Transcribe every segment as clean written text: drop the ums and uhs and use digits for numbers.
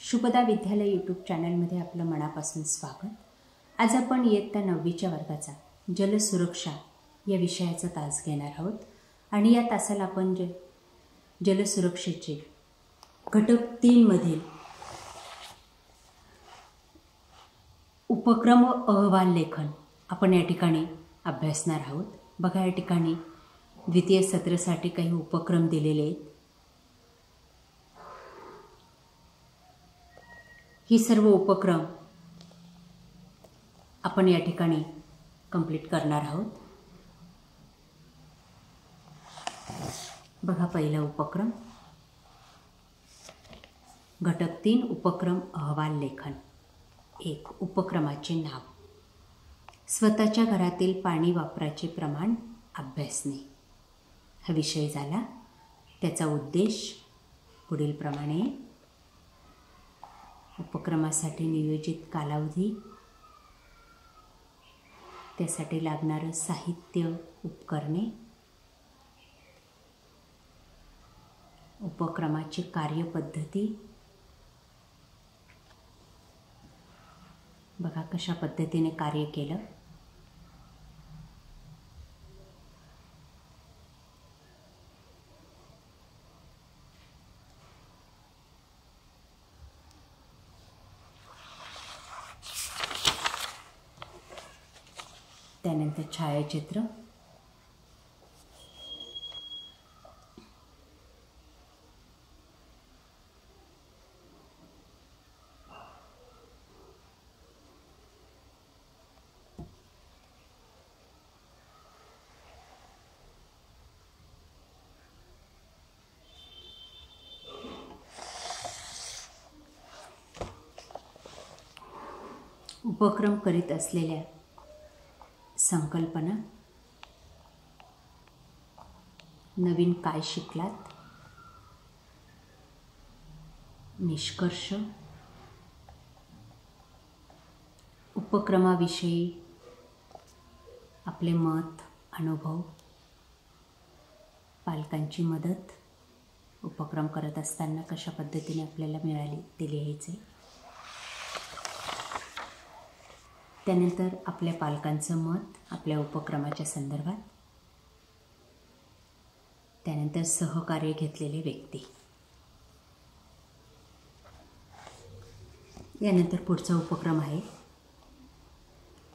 शुभदा विद्यालय यूट्यूब चॅनलमध्ये आपलं मनापासून स्वागत। आज आपण इयत्ता 9वीच्या वर्गाचा जलसुरक्षा या विषयाचा तास घेणार आहोत आणि या तासाला आपण जलसुरक्षेचे घटक 3 मधील उपक्रम अहवाल लेखन आपण या ठिकाणी अभ्यासणार आहोत। बघा, या ठिकाणी द्वितीय सत्रासाठी काही उपक्रम दिलेले आहेत। ही सर्व उपक्रम आपण या ठिकाणी कंप्लीट करणार आहोत। बघा, पहिला उपक्रम घटक 3 उपक्रम अहवाल लेखन। 1. उपक्रमाचे नाव। स्वतःच्या घरातील पाणी वापराचे प्रमाण अभ्यासणे हा विषय झाला। त्याचा उद्देश पुढील प्रमाणे: उपक्रमासाठी नियोजित कालावधी, त्यासाठी लागणारे साहित्य, उपकरणे, उपक्रमाची कार्यपद्धती। बघा कशा पद्धतीने कार्य केलं। त्यानंतर छायाचित्र, उपक्रम करीत असलेल्या संकल्पना, नवीन काय शिकलात, निष्कर्ष, उपक्रमाविषयी आपले मत, अनुभव, पालकांची मदत, उपक्रम करत असताना कशा पद्धतीने आपल्याला मिळाली ते लिहायचे। त्यानंतर आपल्या पालकांचं मत आपल्या उपक्रमाच्या संदर्भात, त्यानंतर सहकार्य घेतलेले व्यक्ती। यानंतर पुढचा उपक्रम आहे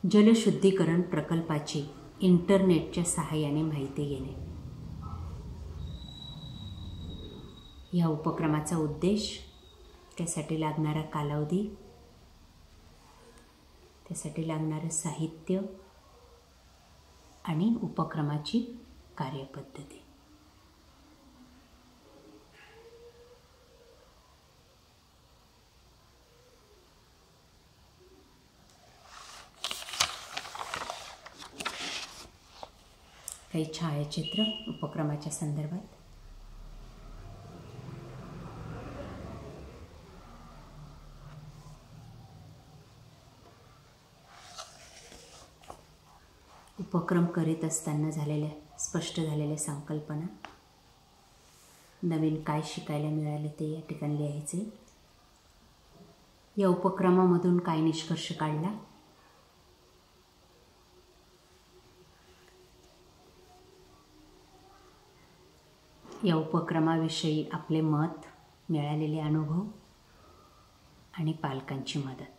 जलशुद्धीकरण प्रकल्पाची इंटरनेटच्या सहाय्याने माहिती घेणे। या उपक्रमाचा उद्देश, त्यासाठी लागणारा कालावधी, त्यासाठी लागणारे साहित्य आणि उपक्रमाची कार्यपद्धती। काही छायाचित्र उपक्रमाच्या संदर्भात। उपक्रम करीत असताना स्पष्ट झालेल्या संकल्पना, नवीन काय शिकायला मिळाले ते या ठिकाणी लिहायचे। या उपक्रमामधून काय निष्कर्ष काढला, या उपक्रमाविषयी आपले मत, मिळालेले अनुभव आणि पालकांची मदत।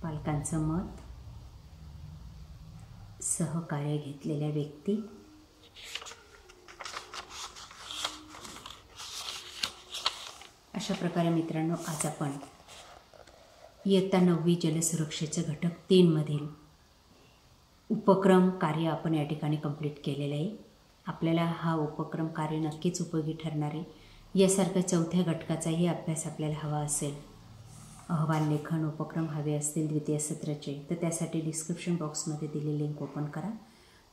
पालकांचं मत, सहकार्य घेतलेल्या व्यक्ती, अशा प्रकारे मित्रांनो आज आपण इयत्ता 9वी जलसुरक्षेचे घटक 3 मधील उपक्रम कार्य आपण या ठिकाणी कंप्लीट केलेलं आहे। आपल्याला हा उपक्रम कार्य नक्कीच उपयोगी ठरणार आहे। यासारख्या चौथ्या घटकाचाही अभ्यास आपल्याला हवा असेल, अहवाल लेखन उपक्रम हवे असतील द्वितीय सत्राचे, तर त्यासाठी डिस्क्रिप्शन बॉक्समध्ये दिलेली लिंक ओपन करा।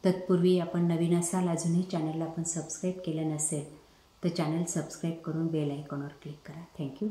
तत्पूर्वी आपण नवीन असाल, अजूनही चॅनलला आपण सबस्क्राईब केलं नसेल तर चॅनल सबस्क्राईब करून बेल आयकॉनवर क्लिक करा। थँक्यू।